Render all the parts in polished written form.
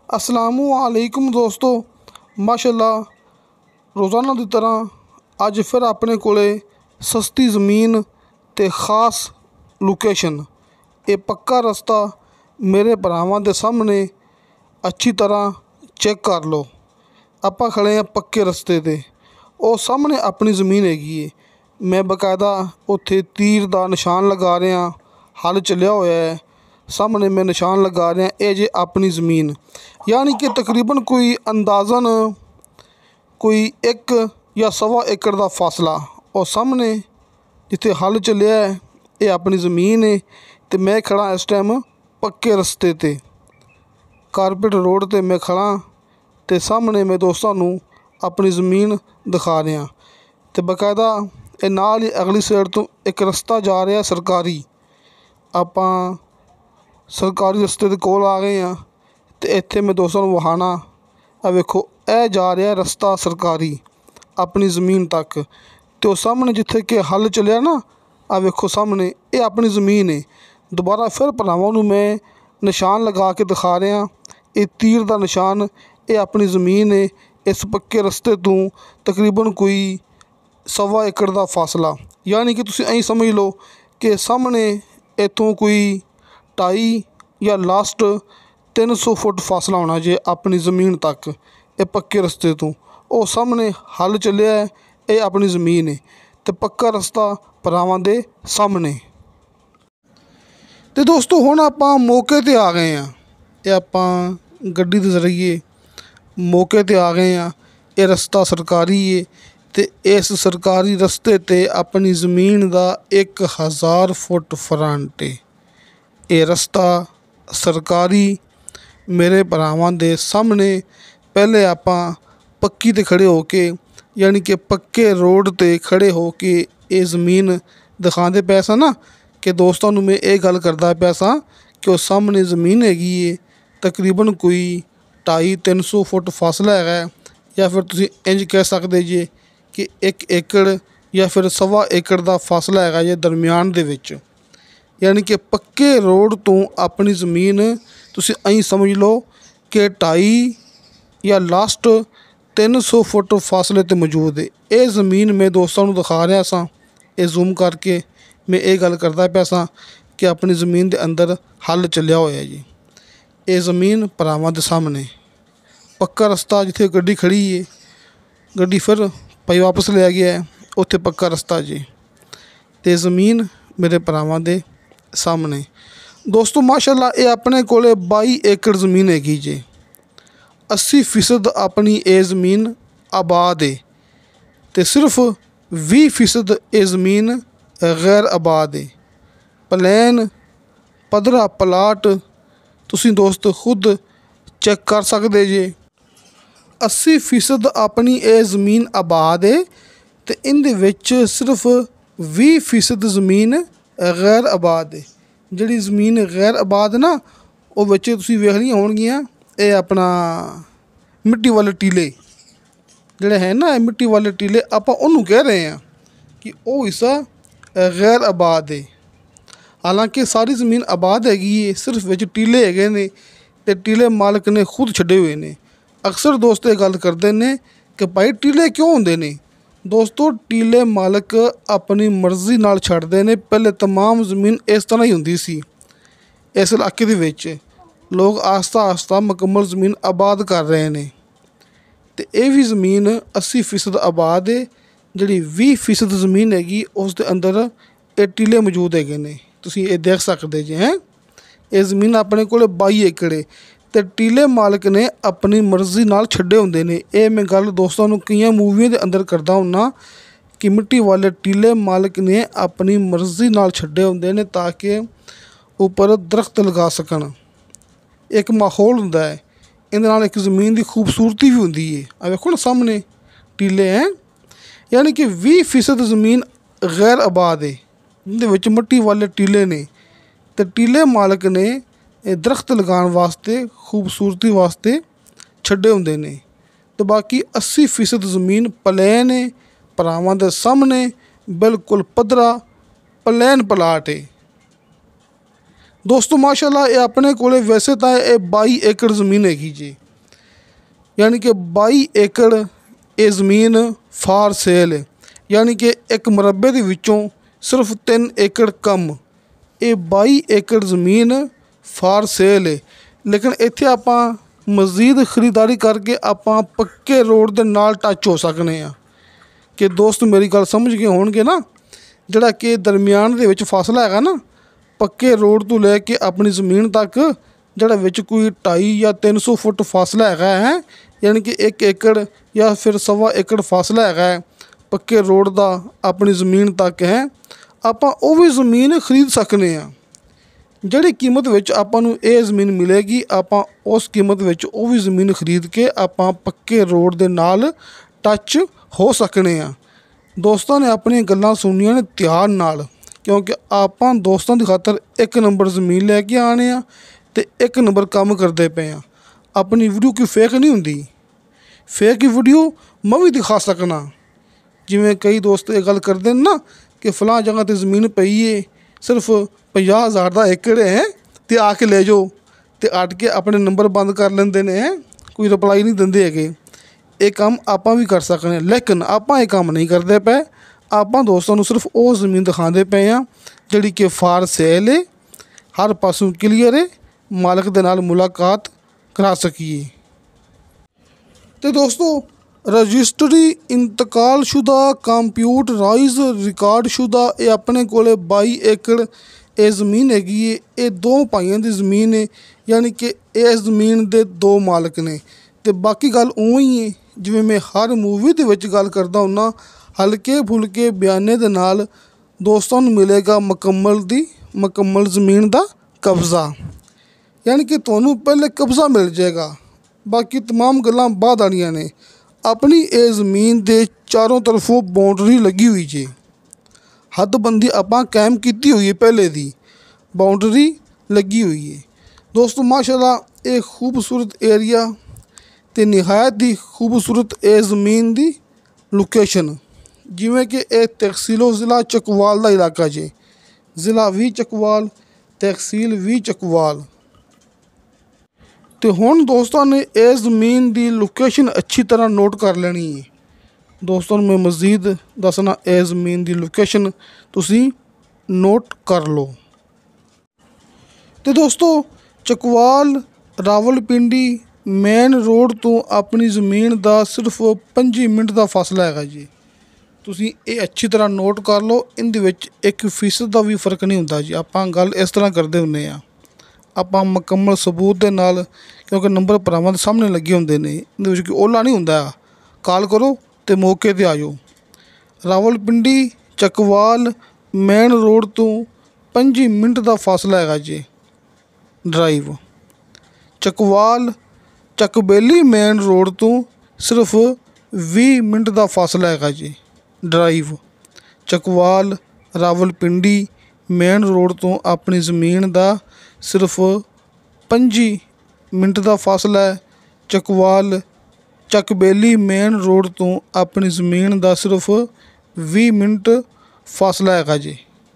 अस्सलामुअलैकुम दोस्तों, माशाअल्लाह रोज़ाना की तरह अज फिर अपने कोले सस्ती ज़मीन ते खास लोकेशन ये पक्का रस्ता मेरे भरावां दे सामने अच्छी तरह चेक कर लो। आपां खड़े हैं पक्के रस्ते ते, और सामने अपनी ज़मीन हैगी है। मैं बकायदा उत्थे तीर दा निशान लगा रहा, हल चलिया होया है, सामने मैं निशान लगा रहा। ये जे अपनी ज़मीन यानी कि तकरीबन कोई अंदाज़न कोई 1 या सवा एकड़ का फासला, और सामने जिथे हल चलिया है ये अपनी ज़मीन है। तो मैं खड़ा इस टाइम पक्के रस्ते ते, कारपेट रोड ते मैं खड़ा, तो सामने मैं दोस्तों नू अपनी ज़मीन दिखा रहा। तो बकायदा ये नाल ही अगली साइड तो एक रस्ता जा रहा सरकारी, आपां सरकारी रस्ते के कोल आ गए हैं। तो इत्थे मैं दोस्तों नू वहाना, आ वेखो ए जा रहा रस्ता सरकारी अपनी ज़मीन तक। तो सामने जिथे कि हल चलिया ना, आ वेखो सामने ये अपनी ज़मीन है। दोबारा फिर भरावां नू मैं निशान लगा के दिखा रहा, ये तीर का निशान, ये अपनी ज़मीन है। इस पक्के रस्ते तो तकरीबन कोई सवा एकड़ का फासला, यानी कि तुसीं ऐं समझ लो कि सामने इतों कोई 2.5 या लास्ट 300 फुट फासला होना जे अपनी ज़मीन तक, ये पक्के रस्ते तो। और सामने हल चलिया है, ये अपनी ज़मीन है। तो पक्का रस्ता भरावां दे सामने। तो दोस्तों हुण आपां मौके ते आ गए हैं, ये आपां गड्डी दे जरिए मौके ते आ गए हैं। ये रस्ता सरकारी है, तो इस सरकारी रस्ते ते अपनी ज़मीन का 1000 फुट फ्रंट है। ये रस्ता सरकारी मेरे भरावां दे सामने। पहले आपां पक्की ते खड़े होके, यानी कि पक्के रोड ते खड़े होके ये ज़मीन दिखाते पे सा ना, कि दोस्तों नू मैं ये गल करदा पिया सा कि वो सामने ज़मीन हैगी है, तकरीबन कोई 250-300 फुट फासला है, या फिर तुसीं इंज कह सकते जे कि 1 एकड़ या फिर सवा एकड़ का फासला है जे दरम्यान दे विच। यानी कि पक्के रोड तो अपनी ज़मीन तुसीं ऐं समझ लो कि 2.5 या लास्ट 300 फुट फासले ते मौजूद है। ये ज़मीन मैं दोस्तों नू दिखा रहा सा, ये जूम करके मैं ये गल करदा पिया सा कि अपनी ज़मीन के अंदर हल चलिया होया जी। ये ज़मीन भरावां दे सामने पक्का रस्ता, जिथे गड्डी खड़ी है, गड्डी फिर भाई वापस लिया गया है, उत्थे पक्का रस्ता जी। ते ज़मीन मेरे भरावां दे सामने दोस्तों माशाअल्लाह ये अपने कोले 22 एकड़ ज़मीन हैगी जी। 80% अपनी ये ज़मीन आबाद है, तो सिर्फ 20% ये ज़मीन गैर आबाद है। प्लेन पधरा प्लाट तुसीं दोस्त खुद चेक कर सकते जे। 80% अपनी ये ज़मीन आबाद है, तो इहदे विच सिर्फ 20% ज़मीन गैर आबाद है। जिहड़ी ज़मीन गैर आबाद ना, वो बच्चे तुसीं वेख लियां होणगियां, ये अपना मिट्टी वाले टीले जिहड़े है ना, मिट्टी वाले टीले आपां उहनूं कह रहे हैं कि वो हिस्सा गैर आबाद है। हालांकि सारी ज़मीन आबाद हैगी है, सिर्फ विच टीले हैगे ने, ते टीले मालक ने खुद छड्डे हुए ने। अक्सर दोस्त ये गल करते हैं कि भाई टीले क्यों होंदे ने। दोस्तों टीले मालक अपनी मर्जी नाल छड्डदे ने। पहले तमाम ज़मीन इस तरह ही हुंदी सी। इस इलाके दे विच लोग आस्ता आस्ता मुकम्मल ज़मीन आबाद कर रहे हैं। तो ये भी ज़मीन 80% आबाद है। जिहड़ी 20% ज़मीन हैगी उस दे अंदर ये टीले मौजूद हैगे ने, तुसीं ये देख सकते जे हैं। ये ज़मीन अपने कोल 22 एकड़ है, तो टीले मालक ने अपनी मर्जी नाल छड्डे हुंदे ने। ये मैं गल दोस्तों नू कई मूवियों के अंदर करदा हुन्ना कि मिट्टी वाले टीले मालक ने अपनी मर्जी नाल छड्डे हुंदे ने, ताकि उपर दरख्त लगा सकन। एक माहौल हुंदा है, इहदे नाल एक ज़मीन की खूबसूरती भी हुंदी है। आ वेखो ना सामने टीले हैं, यानी कि 20% ज़मीन गैर आबाद है, जिहदे विच मिट्टी वाले टीले ने। तो टीले मालक ने दरख्त लगाने वास्ते, खूबसूरती वास्ते छड्डे हुंदे ने। तो बाकी 80% ज़मीन प्लेन है, भरावां दे सामने बिल्कुल पधरा प्लेन प्लाट है। दोस्तों माशाल्लाह ये अपने कोले वैसे तो ये 22 एकड़ ज़मीन हैगी जी, यानी कि 22 एकड़ ये ज़मीन फार सेल है, यानी कि एक मुरब्बे ਦੇ ਵਿੱਚੋਂ सिर्फ 3 एकड़ कम ये 22 एकड़ ज़मीन फार सेल है। लेकिन इत्थे आपां मज़ीद खरीदारी करके आपां पक्के रोड दे नाल टच हो सकने आ कि दोस्त मेरी गल समझ गए होणगे ना, जिहड़ा कि दरमियान दे विच फासला हैगा ना पक्के रोड तो लैके अपनी ज़मीन तक, जिहड़ा विच कोई 250 या 300 फुट फासला हैगा है, यानी कि 1 एकड़ या फिर 1.25 एकड़ फासला हैगा है पक्के रोड दा अपनी ज़मीन तक है, आपां ਉਹ ਵੀ ज़मीन खरीद सकने आ। ਜਿਹੜੀ कीमत ਵਿੱਚ ਆਪਾਂ ਨੂੰ ਇਹ ਜ਼ਮੀਨ ਮਿਲੇਗੀ ਆਪਾਂ ਉਸ ਕੀਮਤ ਵਿੱਚ ਉਹ ਵੀ ਜ਼ਮੀਨ ਖਰੀਦ ਕੇ ਆਪਾਂ ਪੱਕੇ ਰੋਡ ਦੇ ਨਾਲ ਟੱਚ ਹੋ ਸਕਨੇ ਆ। ਦੋਸਤਾਂ ਨੇ ਆਪਣੀਆਂ ਗੱਲਾਂ ਸੁਣਨੀਆਂ ਨੇ ਧਿਆਨ ਨਾਲ, ਕਿਉਂਕਿ ਆਪਾਂ ਦੋਸਤਾਂ ਦੀ ਖਾਤਰ 1 ਨੰਬਰ ਜ਼ਮੀਨ ਲੈ ਕੇ ਆਣੇ ਆ ਤੇ 1 ਨੰਬਰ ਕੰਮ ਕਰਦੇ ਪਏ ਆ। ਆਪਣੀ ਵੀਡੀਓ ਕੋਈ ਫੇਕ ਨਹੀਂ ਹੁੰਦੀ, ਫੇਕ ਹੀ ਵੀਡੀਓ ਮੈਂ ਵੀ ਦਿਖਾ ਸਕਣਾ। ਜਿਵੇਂ ਕਈ ਦੋਸਤ ਇਹ ਗੱਲ ਕਰਦੇ ਨੇ ਨਾ ਕਿ ਫਲਾਂ ਜਗ੍ਹਾ 'ਤੇ ਜ਼ਮੀਨ ਪਈ ਏ ਸਿਰਫ 50,000 ਦਾ ਏਕੜ ਹੈ ਤੇ ਆ ਕੇ ਲੈ ਜਾਓ ਤੇ ਅੜ ਕੇ ਆਪਣੇ ਨੰਬਰ ਬੰਦ ਕਰ ਲੈਂਦੇ ਨੇ, ਕੋਈ ਰਿਪਲਾਈ ਨਹੀਂ ਦਿੰਦੇ ਹੈਗੇ। ਇਹ ਕੰਮ ਆਪਾਂ ਵੀ ਕਰ ਸਕਦੇ ਹਾਂ, ਲੇਕਿਨ ਆਪਾਂ ਇਹ ਕੰਮ ਨਹੀਂ ਕਰਦੇ ਪਏ। ਆਪਾਂ ਦੋਸਤਾਂ ਨੂੰ ਸਿਰਫ ਉਹ ਜ਼ਮੀਨ ਦਿਖਾਉਂਦੇ ਪਏ ਆ ਜਿਹੜੀ ਕਿ ਫਾਰ ਸੇਲ ਹੈ, ਹਰ ਪਾਸੋਂ ਕਲੀਅਰ ਹੈ, ਮਾਲਕ ਦੇ ਨਾਲ ਮੁਲਾਕਾਤ ਕਰਾ ਸਕੀਏ। ਤੇ ਦੋਸਤੋ रजिस्ट्री इंतकालशुदा कंप्यूटराइज रिकॉर्डशुदा ये अपने कोले 22 एकड़ ये ज़मीन हैगी है। ये 2 भाइयों की ज़मीन है, यानी कि इस ज़मीन के 2 मालक ने। तो बाकी गल उवें ही है जिवें मैं हर मूवी दे विच गल करदा हुन्ना, हल्के फुल्के बयाने दे नाल दोस्तों नूं मिलेगा मुकम्मल ज़मीन का कब्ज़ा, यानी कि तुहानूं पहले कब्ज़ा मिल जाएगा, बाकी तमाम गल्लां बाद आनियां ने। अपनी ये ज़मीन के चारों तरफों बाउंड्री लगी हुई जी, हदबंदी आपां कायम की हुई है, पहले दी बाउंड्री लगी हुई है। दोस्तों माशाल्लाह ये खूबसूरत एरिया ते नहायत ही खूबसूरत ये ज़मीन की लोकेशन, जिमें कि यह तहसीलो ज़िला चकवाल का इलाका जे, ज़िला भी चकवाल, तहसील भी चकवाल। तो हुण दोस्तों ने इस ज़मीन की लोकेशन अच्छी तरह नोट कर लेनी है। दोस्तों मैं मज़ीद दसना इस ज़मीन की लोकेशन तुसी नोट कर लो। तो दोस्तों चकवाल रावलपिंडी मेन रोड तो अपनी ज़मीन का सिर्फ 5 मिनट का फासला है जी। तुसी ये अच्छी तरह नोट कर लो, इहदे विच 1% का भी फर्क नहीं होता जी। आपां गल इस तरह करते हुन्ने आ, आपां मुकम्मल सबूत दे नाल, क्योंकि नंबर भरावां दे सामने लगे होंदे ने, इहदे विच कोई ओला नहीं हुंदा। कॉल करो तो मौके ते आ जाओ। रावलपिंडी चकवाल मेन रोड तो 5 मिनट का फासला है G drive. Chakwal Chakbeli main road तो सिर्फ 20 मिनट का फासला है G drive. Chakwal Rawalpindi main road तो अपनी ज़मीन का सिर्फ 5 मिनट का फासला है। चकवाल चकबेली मेन रोड तो अपनी ज़मीन का सिर्फ 20 मिनट फासला है जी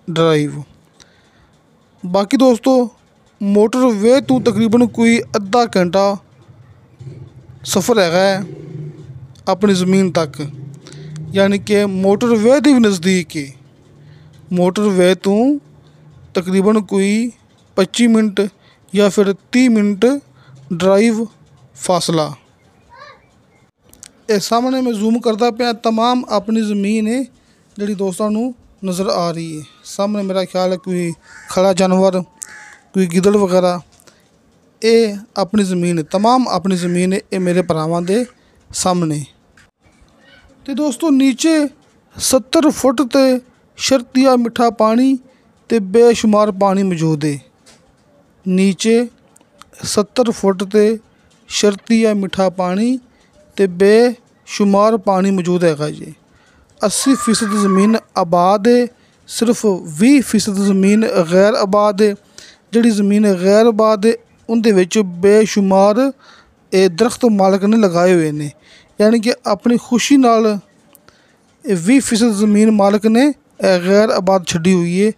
ड्राइव। बाकी दोस्तों मोटरवे तो तकरीबन कोई अद्धा घंटा सफ़र है अपनी ज़मीन तक, यानी कि मोटरवे भी नज़दीक है। मोटरवे तो तकरीबन कोई 25 मिनट या फिर 30 मिनट ड्राइव फासला। ये सामने मैं जूम करता पाया तमाम अपनी ज़मीन है जी दोस्तों नज़र आ रही है। सामने मेरा ख्याल है कोई खड़ा जानवर, कोई गिदड़ वगैरह, ये अपनी ज़मीन है, तमाम अपनी ज़मीन है, ये मेरे भरावां दे सामने। तो दोस्तों नीचे 70 फुट ते शर्तिया मिठा पानी ते बेशुमार पानी मौजूद है। नीचे 70 फुट ते शर्तिया मिठा पानी ते बेशुमार पानी मौजूद है जी। 80% ज़मीन आबाद है, सिर्फ 20% ज़मीन गैर आबाद है। जिहड़ी ज़मीन गैर आबाद है उनदे विच बेशुमार दरख्त मालक ने लगाए हुए ने, यानी कि अपनी खुशी नाल 20% ज़मीन मालक ने गैर आबाद छड्डी हुई है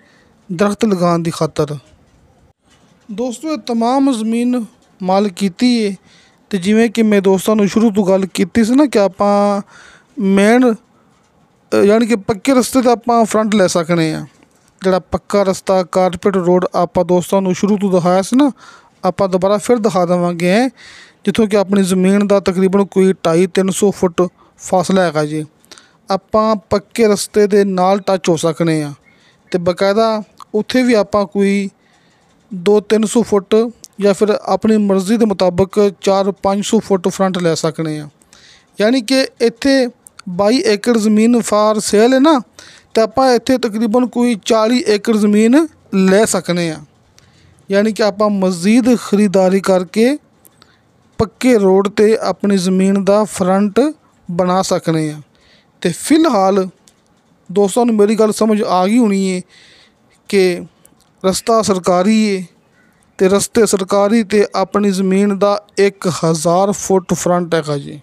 दरख्त लगाने की खातर। ਦੋਸਤੋ ਇਹ तमाम ਜ਼ਮੀਨ ਮਾਲਕ ਕੀਤੀ ਹੈ। ਅਤੇ ਜਿਵੇਂ ਕਿ ਮੈਂ ਦੋਸਤਾਂ ਨੂੰ ਸ਼ੁਰੂ ਤੋਂ ਗੱਲ ਕੀਤੀ ਸੀ ਨਾ ਕਿ ਆਪਾਂ ਮੇਨ ਯਾਨੀ ਕਿ ਪੱਕੇ ਰਸਤੇ 'ਤੇ ਆਪਾਂ ਫਰੰਟ ਲੈ ਸਕਦੇ ਹਾਂ। ਜਿਹੜਾ ਪੱਕਾ ਰਸਤਾ ਕਾਰਪੇਟ ਰੋਡ ਆਪਾਂ ਦੋਸਤਾਂ ਨੂੰ ਸ਼ੁਰੂ ਤੋਂ ਦਿਖਾਇਆ ਸੀ ਨਾ, ਆਪਾਂ ਦੁਬਾਰਾ ਫਿਰ ਦਿਖਾ ਦੇਵਾਂਗੇ ਜਿੱਥੋਂ ਕਿ ਆਪਣੀ ਜ਼ਮੀਨ ਦਾ ਤਕਰੀਬਨ ਕੋਈ 250-300 ਫੁੱਟ ਫਾਸਲਾ ਹੈਗਾ ਜੀ। ਆਪਾਂ ਪੱਕੇ ਰਸਤੇ ਦੇ ਨਾਲ ਟੱਚ ਹੋ ਸਕਦੇ ਹਾਂ ਅਤੇ ਬਾਕਾਇਦਾ ਉੱਥੇ ਵੀ ਆਪਾਂ ਕੋਈ 200-300 ਫੁੱਟ ਜਾਂ ਫਿਰ ਆਪਣੀ ਮਰਜ਼ੀ ਦੇ ਮੁਤਾਬਕ 400-500 ਫੁੱਟ ਫਰੰਟ ਲੈ ਸਕਦੇ ਹਾਂ। ਯਾਨੀ ਕਿ ਇੱਥੇ 22 ਏਕੜ ਜ਼ਮੀਨ ਫਾਰ ਸੇਲ ਹੈ ਨਾ, ਅਤੇ ਆਪਾਂ ਇੱਥੇ ਤਕਰੀਬਨ ਕੋਈ 40 ਏਕੜ ਜ਼ਮੀਨ ਲੈ ਸਕਦੇ ਹਾਂ। ਯਾਨੀ ਕਿ ਆਪਾਂ ਮਜ਼ੀਦ ਖਰੀਦਦਾਰੀ ਕਰਕੇ ਪੱਕੇ ਰੋਡ 'ਤੇ ਆਪਣੀ ਜ਼ਮੀਨ ਦਾ ਫਰੰਟ ਬਣਾ ਸਕਦੇ ਹਾਂ। ਅਤੇ ਫਿਲਹਾਲ ਦੋਸਤਾਂ ਨੂੰ ਮੇਰੀ ਗੱਲ ਸਮਝ ਆ ਗਈ ਹੋਣੀ ਹੈ ਕਿ ਰਸਤਾ ਸਰਕਾਰੀ ਹੈ ਅਤੇ ਰਸਤੇ ਸਰਕਾਰੀ 'ਤੇ ਆਪਣੀ ਜ਼ਮੀਨ ਦਾ 1000 ਫੁੱਟ ਫਰੰਟ ਹੈਗਾ ਜੀ।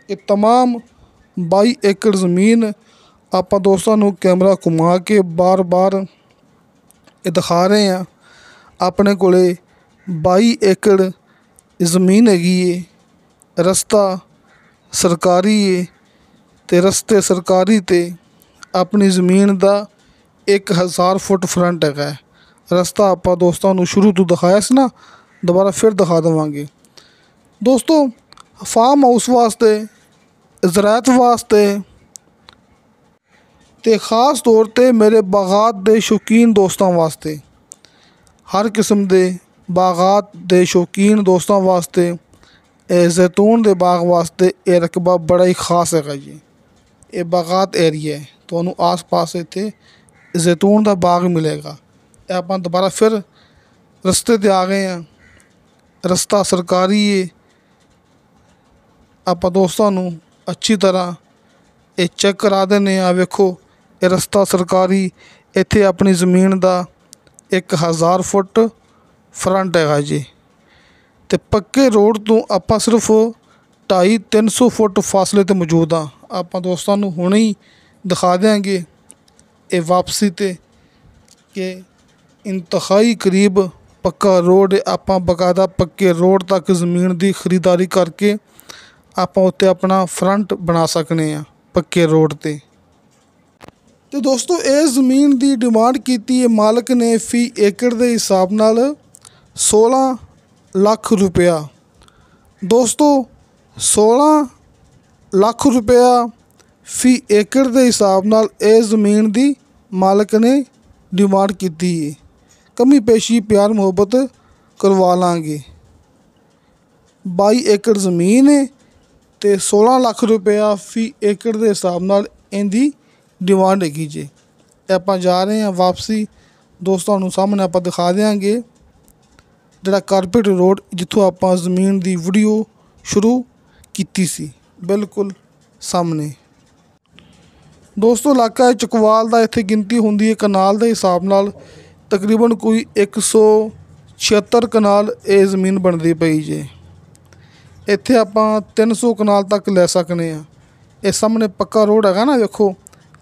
ਇਹ तमाम 22 ਏਕੜ ਜ਼ਮੀਨ ਆਪਾਂ ਦੋਸਤਾਂ ਨੂੰ ਕੈਮਰਾ ਘੁਮਾ ਕੇ ਬਾਰ-ਬਾਰ ਇਹ ਦਿਖਾ ਰਹੇ ਹਾਂ। ਆਪਣੇ ਕੋਲ 22 ਏਕੜ ਜ਼ਮੀਨ ਹੈਗੀ ਹੈ, ਰਸਤਾ ਸਰਕਾਰੀ ਹੈ ਅਤੇ ਰਸਤੇ ਸਰਕਾਰੀ 'ਤੇ ਆਪਣੀ ਜ਼ਮੀਨ ਦਾ 1000 ਫੁੱਟ ਫਰੰਟ ਹੈਗਾ। ਰਸਤਾ ਆਪਾਂ ਦੋਸਤਾਂ ਨੂੰ ਸ਼ੁਰੂ ਤੋਂ ਦਿਖਾਇਆ ਸੀ ਨਾ, ਦੁਬਾਰਾ ਫਿਰ ਦਿਖਾ ਦੇਵਾਂਗੇ। ਦੋਸਤੋ ਫਾਰਮ ਹਾਊਸ ਵਾਸਤੇ, ਜ਼ਰਾਅਤ ਵਾਸਤੇ ਅਤੇ ख़ास ਤੌਰ 'ਤੇ ਮੇਰੇ ਬਾਗਾਤ ਦੇ ਸ਼ੌਕੀਨ ਦੋਸਤਾਂ ਵਾਸਤੇ, ਹਰ ਕਿਸਮ ਦੇ ਬਾਗਾਤ ਦੇ ਸ਼ੌਕੀਨ ਦੋਸਤਾਂ ਵਾਸਤੇ, ਇਹ ਜ਼ੈਤੂਨ ਦੇ ਬਾਗ ਵਾਸਤੇ ਇਹ ਰਕਬਾ ਬੜਾ ਹੀ ख़ास ਹੈਗਾ ਜੀ। ਇਹ ਬਾਗਾਤ ਏਰੀਆ ਹੈ, ਤੁਹਾਨੂੰ ਆਸ ਪਾਸ ਇੱਥੇ ਜ਼ੈਤੂਨ ਦਾ ਬਾਗ ਮਿਲੇਗਾ। ਇਹ ਆਪਾਂ ਦੁਬਾਰਾ ਫਿਰ ਰਸਤੇ 'ਤੇ ਆ ਗਏ ਹਾਂ। ਰਸਤਾ ਸਰਕਾਰੀ ਹੈ। ਆਪਾਂ ਦੋਸਤਾਂ ਨੂੰ ਅੱਛੀ ਤਰ੍ਹਾਂ ਇਹ ਚੈੱਕ ਕਰਾ ਦਿੰਦੇ ਹਾਂ। ਵੇਖੋ ਇਹ ਰਸਤਾ ਸਰਕਾਰੀ, ਇੱਥੇ ਆਪਣੀ ਜ਼ਮੀਨ ਦਾ 1000 ਫੁੱਟ ਫਰੰਟ ਹੈਗਾ ਜੀ। ਅਤੇ ਪੱਕੇ ਰੋਡ ਤੋਂ ਆਪਾਂ ਸਿਰਫ 250-300 ਫੁੱਟ ਫਾਸਲੇ 'ਤੇ ਮੌਜੂਦ ਹਾਂ। ਆਪਾਂ ਦੋਸਤਾਂ ਨੂੰ ਹੁਣੇ ਹੀ ਦਿਖਾ ਦਿਆਂਗੇ ਇਹ ਵਾਪਸੀ 'ਤੇ ਕਿ ਇੰਤਹਾਈ ਕਰੀਬ ਪੱਕਾ ਰੋਡ। ਆਪਾਂ ਬਾਕਾਇਦਾ ਪੱਕੇ ਰੋਡ ਤੱਕ ਜ਼ਮੀਨ ਦੀ ਖਰੀਦਦਾਰੀ ਕਰਕੇ ਆਪਾਂ ਉੱਤੇ ਆਪਣਾ ਫਰੰਟ ਬਣਾ ਸਕਦੇ ਹਾਂ ਪੱਕੇ ਰੋਡ 'ਤੇ। ਅਤੇ ਦੋਸਤੋ ਇਹ ਜ਼ਮੀਨ ਦੀ ਡਿਮਾਂਡ ਕੀਤੀ ਹੈ ਮਾਲਕ ਨੇ ਫੀ ਏਕੜ ਦੇ ਹਿਸਾਬ ਨਾਲ 16 ਲੱਖ ਰੁਪਇਆ। ਦੋਸਤੋ 16 ਲੱਖ ਰੁਪਇਆ ਫੀ ਏਕੜ ਦੇ ਹਿਸਾਬ ਨਾਲ ਇਹ ਜ਼ਮੀਨ ਦੀ ਮਾਲਕ ਨੇ ਡਿਮਾਂਡ ਕੀਤੀ ਹੈ। ਕਮੀ ਪੇਸ਼ੀ ਪਿਆਰ ਮੁਹੱਬਤ ਕਰਵਾ ਲਾਂਗੇ। 22 ਏਕੜ ਜ਼ਮੀਨ ਹੈ ਅਤੇ 16 ਲੱਖ ਰੁਪਇਆ ਫੀ ਏਕੜ ਦੇ ਹਿਸਾਬ ਨਾਲ ਇਹਦੀ ਡਿਮਾਂਡ ਹੈਗੀ ਜੀ। ਅਤੇ ਆਪਾਂ ਜਾ ਰਹੇ ਹਾਂ ਵਾਪਸੀ। ਦੋਸਤਾਂ ਨੂੰ ਸਾਹਮਣੇ ਆਪਾਂ ਦਿਖਾ ਦਿਆਂਗੇ ਜਿਹੜਾ ਕਾਰਪੇਟ ਰੋਡ ਜਿੱਥੋਂ ਆਪਾਂ ਜ਼ਮੀਨ ਦੀ ਵੀਡੀਓ ਸ਼ੁਰੂ ਕੀਤੀ ਸੀ, ਬਿਲਕੁਲ ਸਾਹਮਣੇ। ਦੋਸਤੋ ਇਲਾਕਾ ਚਕਵਾਲ ਦਾ, ਇੱਥੇ ਗਿਣਤੀ ਹੁੰਦੀ ਹੈ ਕਨਾਲ ਦੇ ਹਿਸਾਬ ਨਾਲ, ਤਕਰੀਬਨ ਕੋਈ 176 ਕਨਾਲ ਇਹ ਜ਼ਮੀਨ ਬਣਦੀ ਪਈ ਜੇ। ਇੱਥੇ ਆਪਾਂ 300 ਕਨਾਲ ਤੱਕ ਲੈ ਸਕਦੇ ਹਾਂ। ਇਹ ਸਾਹਮਣੇ ਪੱਕਾ ਰੋਡ ਹੈਗਾ ਨਾ, ਵੇਖੋ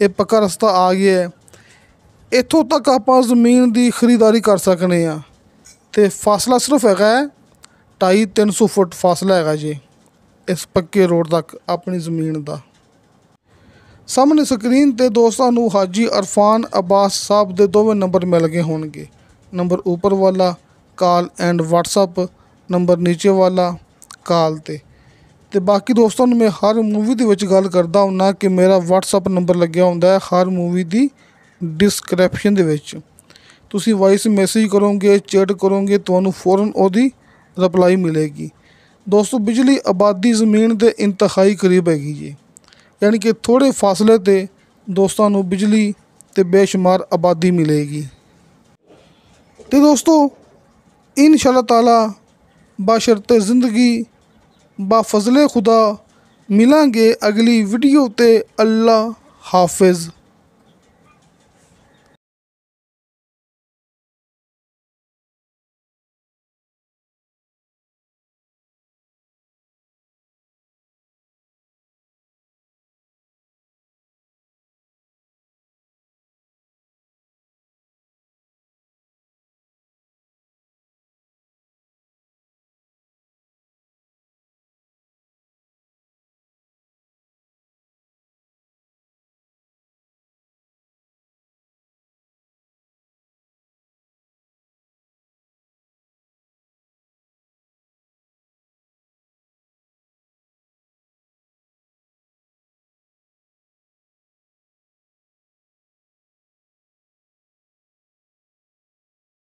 ਇਹ ਪੱਕਾ ਰਸਤਾ ਆ ਗਿਆ ਹੈ। ਇੱਥੋਂ ਤੱਕ ਆਪਾਂ ਜ਼ਮੀਨ ਦੀ ਖਰੀਦਦਾਰੀ ਕਰ ਸਕਦੇ ਹਾਂ ਅਤੇ ਫਾਸਲਾ ਸਿਰਫ ਹੈਗਾ 250-300 ਫੁੱਟ ਫਾਸਲਾ ਹੈਗਾ ਜੀ ਇਸ ਪੱਕੇ ਰੋਡ ਤੱਕ ਆਪਣੀ ਜ਼ਮੀਨ ਦਾ। ਸਾਹਮਣੇ ਸਕਰੀਨ 'ਤੇ ਦੋਸਤਾਂ ਨੂੰ ਹਾਜੀ ਅਰਫਾਨ ਅਬਾਸ ਸਾਹਿਬ ਦੇ ਦੋਵੇਂ ਨੰਬਰ ਮਿਲ ਗਏ ਹੋਣਗੇ। ਨੰਬਰ ਉੱਪਰ ਵਾਲਾ ਕਾਲ ਐਂਡ WhatsApp, ਨੰਬਰ ਨੀਚੇ ਵਾਲਾ ਕਾਲ 'ਤੇ। ਅਤੇ ਬਾਕੀ ਦੋਸਤਾਂ ਨੂੰ ਮੈਂ ਹਰ ਮੂਵੀ ਦੇ ਵਿੱਚ ਗੱਲ ਕਰਦਾ ਹੁੰਦਾ ਕਿ ਮੇਰਾ WhatsApp ਨੰਬਰ ਲੱਗਿਆ ਹੁੰਦਾ ਹੈ ਹਰ ਮੂਵੀ ਦੀ ਡਿਸਕ੍ਰਿਪਸ਼ਨ ਦੇ ਵਿੱਚ। ਤੁਸੀਂ ਵਾਇਸ ਮੈਸੇਜ ਕਰੋਗੇ, ਚੈਟ ਕਰੋਗੇ, ਤੁਹਾਨੂੰ ਫੌਰਨ ਉਹਦੀ ਰਿਪਲਾਈ ਮਿਲੇਗੀ। ਦੋਸਤੋ ਬਿਜਲੀ ਆਬਾਦੀ ਜ਼ਮੀਨ ਦੇ ਇੰਤਹਾਈ ਕਰੀਬ ਹੈਗੀ ਜੀ, ਯਾਨੀ ਕਿ ਥੋੜ੍ਹੇ ਫਾਸਲੇ 'ਤੇ ਦੋਸਤਾਂ ਨੂੰ ਬਿਜਲੀ ਅਤੇ ਬੇਸ਼ੁਮਾਰ ਆਬਾਦੀ ਮਿਲੇਗੀ। ਅਤੇ ਦੋਸਤੋ ਇਨਸ਼ਾ ਤਾਲਾ ਬਾਸ਼ਰਤੇ ਜ਼ਿੰਦਗੀ ਬਾ ਫਜ਼ਲੇ ਖੁਦਾ ਮਿਲਾਂਗੇ ਅਗਲੀ ਵੀਡੀਓ 'ਤੇ। ਅੱਲਾ ਹਾਫਿਜ਼।